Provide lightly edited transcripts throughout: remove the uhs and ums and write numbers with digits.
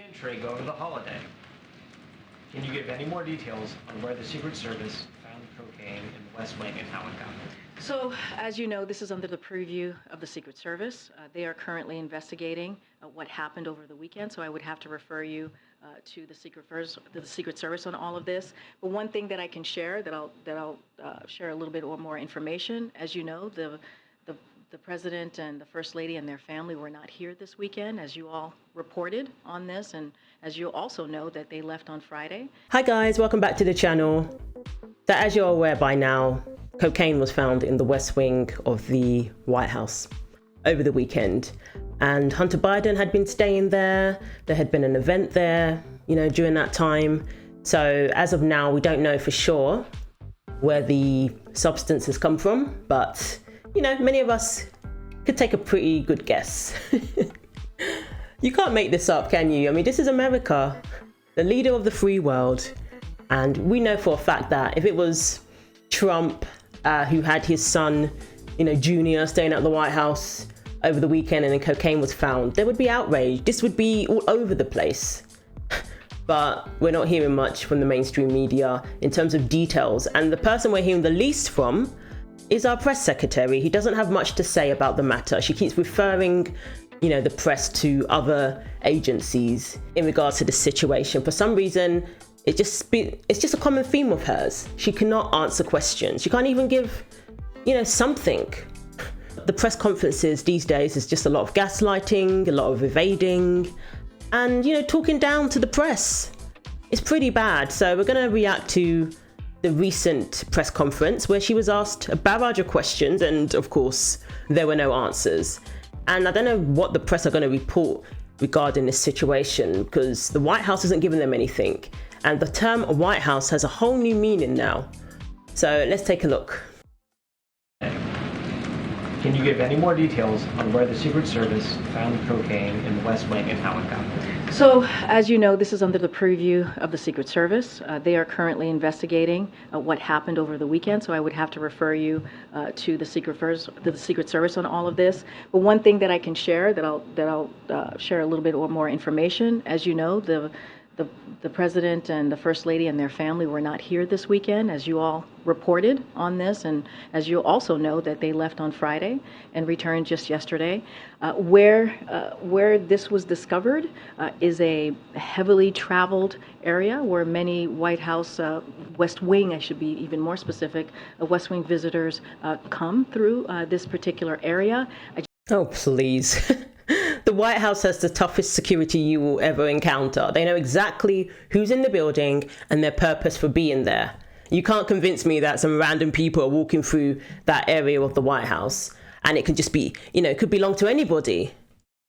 entry go to the holiday. Can you give any more details on where the Secret Service found the cocaine in the West Wing and how it got there? So, as you know, this is under the purview of the Secret Service. They are currently investigating what happened over the weekend, so I would have to refer you to the Secret Service on all of this. But one thing that I can share, that I'll share a little bit or more information. As you know, the President and the First Lady and their family were not here this weekend, as you all reported on this, and as you also know that they left on Friday. Hi guys, welcome back to the channel. So as you're aware by now, cocaine was found in the West Wing of the White House over the weekend. And Hunter Biden had been staying there. There had been an event there, during that time. So as of now, we don't know for sure where the substance has come from, but many of us could take a pretty good guess. You can't make this up, can you? I mean, this is America, the leader of the free world. And we know for a fact that if it was Trump, who had his son, Junior, staying at the White House over the weekend and then cocaine was found, there would be outrage. This would be all over the place. But we're not hearing much from the mainstream media in terms of details. And the person we're hearing the least from is our press secretary. He doesn't have much to say about the matter. She keeps referring, the press to other agencies in regards to the situation. For some reason, it's just a common theme of hers. She cannot answer questions. She can't even give, something. The press conferences these days is just a lot of gaslighting, a lot of evading, and, talking down to the press. It's pretty bad. So we're going to react to the recent press conference where she was asked a barrage of questions and of course there were no answers. And I don't know what the press are going to report regarding this situation because the White House isn't giving them anything. And the term White House has a whole new meaning now. So let's take a look. Can you give any more details on where the Secret Service found the cocaine in the West Wing and how it got there? So, as you know, this is under the purview of the Secret Service. They are currently investigating what happened over the weekend, so I would have to refer you to the Secret Service on all of this. But one thing that I can share, that I'll share a little bit or more information. As you know, the President and the First Lady and their family were not here this weekend, as you all reported on this, and as you also know that they left on Friday and returned just yesterday. Where this was discovered is a heavily traveled area where many White House, West Wing, I should be even more specific, West Wing visitors come through this particular area. Oh, please. The White House has the toughest security you will ever encounter. They know exactly who's in the building and their purpose for being there. You can't convince me that some random people are walking through that area of the White House and it can just be, it could belong to anybody.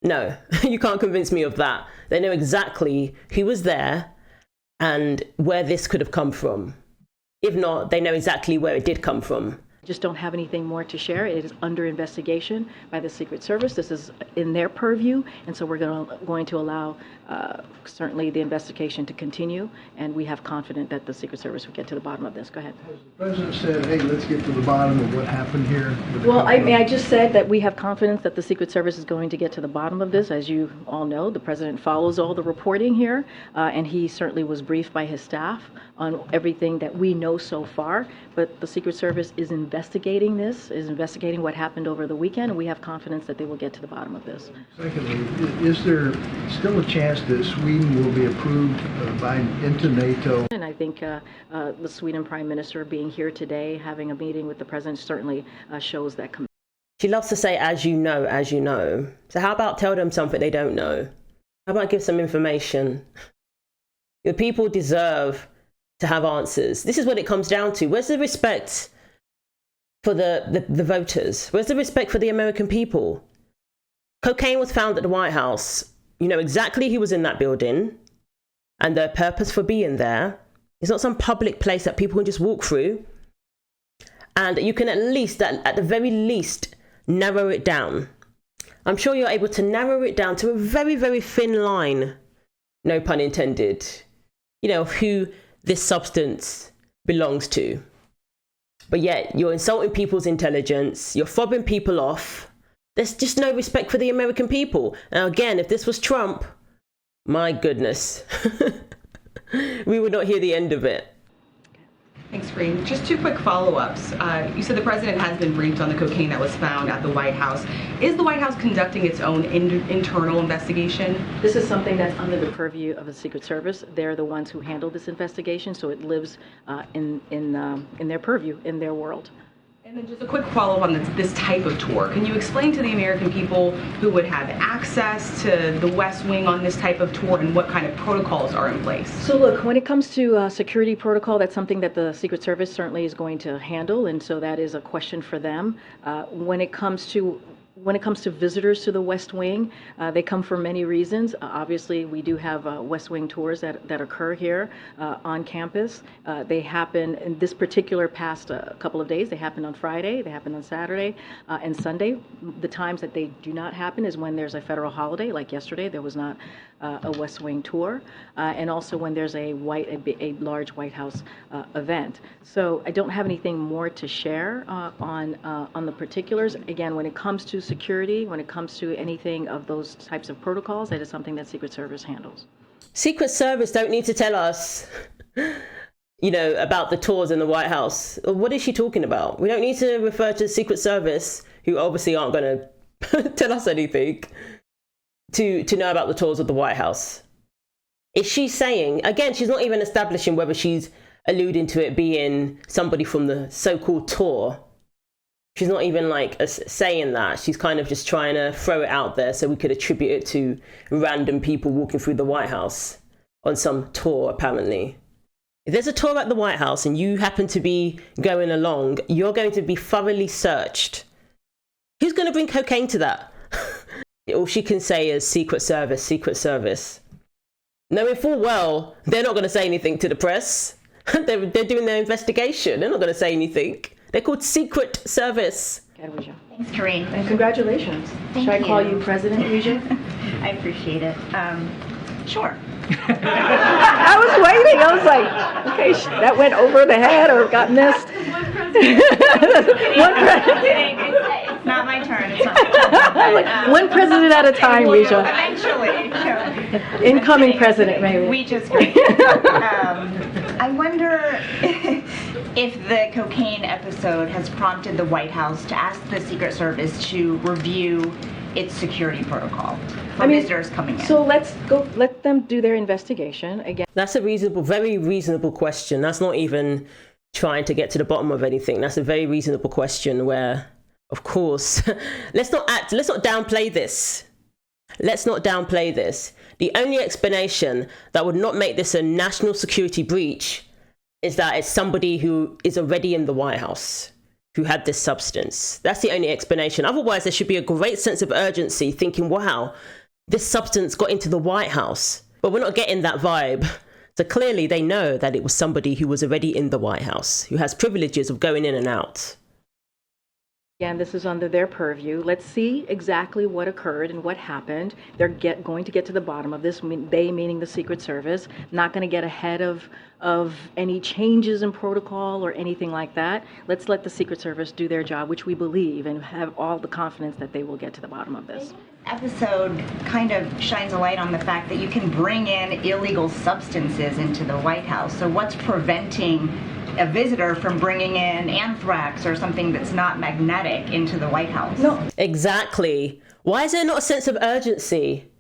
No, you can't convince me of that. They know exactly who was there and where this could have come from. If not, they know exactly where it did come from. Just don't have anything more to share. It is under investigation by the Secret Service. This is in their purview, and so we're going to allow certainly the investigation to continue, and we have confidence that the Secret Service will get to the bottom of this. Go ahead. Has the President said, hey, let's get to the bottom of what happened here? Well, I just said that we have confidence that the Secret Service is going to get to the bottom of this. As you all know, the President follows all the reporting here, and he certainly was briefed by his staff on everything that we know so far, but the Secret Service is investigating what happened over the weekend, and we have confidence that they will get to the bottom of this. Secondly, is there still a chance that Sweden will be approved into NATO? And I think the Sweden Prime Minister being here today, having a meeting with the President, certainly shows that commitment. She loves to say, as you know, as you know. So how about tell them something they don't know? How about give some information? The people deserve to have answers. This is what it comes down to. Where's the respect for the voters? Where's the respect for the American people? Cocaine was found at the White House. You know exactly who was in that building and their purpose for being there. It's not some public place that people can just walk through. And you can at least, at the very least, narrow it down. I'm sure you're able to narrow it down to a very, very thin line, no pun intended, who this substance belongs to. But yet you're insulting people's intelligence, you're fobbing people off. There's just no respect for the American people. Now again, if this was Trump, My goodness. We would not hear the end of it. Thanks, Karine. Just two quick follow-ups. You said the president has been briefed on the cocaine that was found at the White House. Is the White House conducting its own internal investigation? This is something that's under the purview of the Secret Service. They're the ones who handle this investigation, so it lives in their purview, in their world. And then just a quick follow-up on this type of tour. Can you explain to the American people who would have access to the West Wing on this type of tour and what kind of protocols are in place? So look, when it comes to security protocol, that's something that the Secret Service certainly is going to handle, and so that is a question for them. When it comes to visitors to the West Wing, they come for many reasons. Obviously, we do have West Wing tours that occur here on campus. They happen in this particular past couple of days. They happen on Friday, they happen on Saturday and Sunday. The times that they do not happen is when there's a federal holiday, like yesterday, there was not a West Wing tour, and also when there's a large White House event. So I don't have anything more to share on the particulars. Again, when it comes to security, when it comes to anything of those types of protocols, that is something that Secret Service handles. Secret Service don't need to tell us, about the tours in the White House. What is she talking about? We don't need to refer to the Secret Service, who obviously aren't going to tell us anything, to know about the tours of the White House. Is she saying, again, she's not even establishing whether she's alluding to it being somebody from the so-called tour. She's not even saying that. She's kind of just trying to throw it out there so we could attribute it to random people walking through the White House on some tour, apparently. If there's a tour at the White House and you happen to be going along, you're going to be thoroughly searched. Who's going to bring cocaine to that? All she can say is Secret Service, Secret Service. Knowing full well, they're not going to say anything to the press. They're doing their investigation. They're not going to say anything. They're called Secret Service. Thanks, Karine. And congratulations. Thank Should you. I call you President, Ouija? I appreciate it. Sure. I was waiting. I was like, okay, that went over the head or got missed. It's not my turn. It's not my turn. One president at a time, Ouija. Eventually. Incoming president, maybe. Ouija's great. I wonder if the cocaine episode has prompted the White House to ask the Secret Service to review its security protocol for visitors coming in. So let them do their investigation again. That's a very reasonable question. That's not even trying to get to the bottom of anything. That's a very reasonable question where, of course, let's not downplay this. Let's not downplay this. The only explanation that would not make this a national security breach is that it's somebody who is already in the White House who had this substance. That's the only explanation. Otherwise, there should be a great sense of urgency thinking, wow, this substance got into the White House. But we're not getting that vibe. So clearly they know that it was somebody who was already in the White House, who has privileges of going in and out. Again, this is under their purview. Let's see exactly what occurred and what happened. They're going to get to the bottom of this. They meaning the Secret Service. Not going to get ahead of any changes in protocol or anything like that. Let's let the Secret Service do their job, which we believe and have all the confidence that they will get to the bottom of this. Episode kind of shines a light on the fact that you can bring in illegal substances into the White House. So what's preventing a visitor from bringing in anthrax or something that's not magnetic into the White House? No. Exactly. Why is there not a sense of urgency?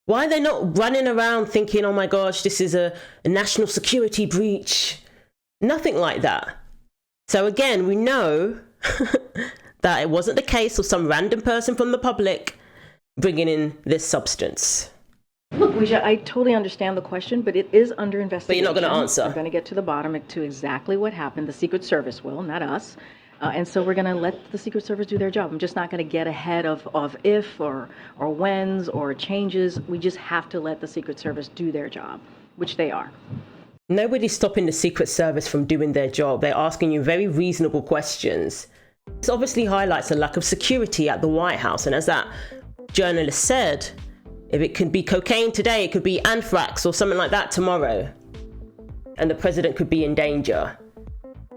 Why are they not running around thinking, oh my gosh, this is a national security breach? Nothing like that. So again, we know that it wasn't the case of some random person from the public bringing in this substance. Look, Ouija, I totally understand the question, but it is under investigation. But you're not going to answer. We're going to get to the bottom to exactly what happened. The Secret Service will, not us. And so we're going to let the Secret Service do their job. I'm just not going to get ahead of if or whens or changes. We just have to let the Secret Service do their job, which they are. Nobody's stopping the Secret Service from doing their job. They're asking you very reasonable questions. This obviously highlights a lack of security at the White House. And as that journalist said, if it could be cocaine today, it could be anthrax or something like that tomorrow. And the president could be in danger.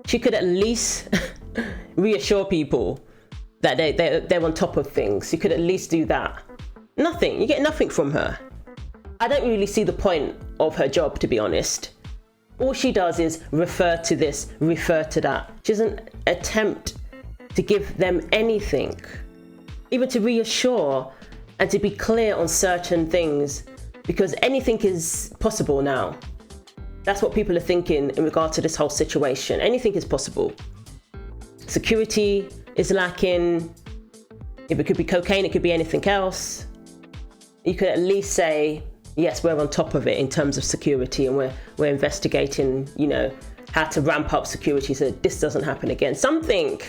She could at least reassure people that they're on top of things. She could at least do that. Nothing. You get nothing from her. I don't really see the point of her job, to be honest. All she does is refer to this, refer to that. She doesn't attempt to give them anything, even to reassure and to be clear on certain things, because anything is possible now. That's what people are thinking in regard to this whole situation. Anything is possible. Security is lacking. If it could be cocaine, it could be anything else. You could at least say, yes, we're on top of it in terms of security, and we're investigating, how to ramp up security so that this doesn't happen again. Something.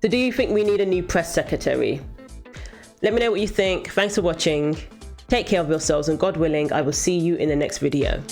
So do you think we need a new press secretary? Let me know what you think. Thanks for watching. Take care of yourselves, and God willing, I will see you in the next video.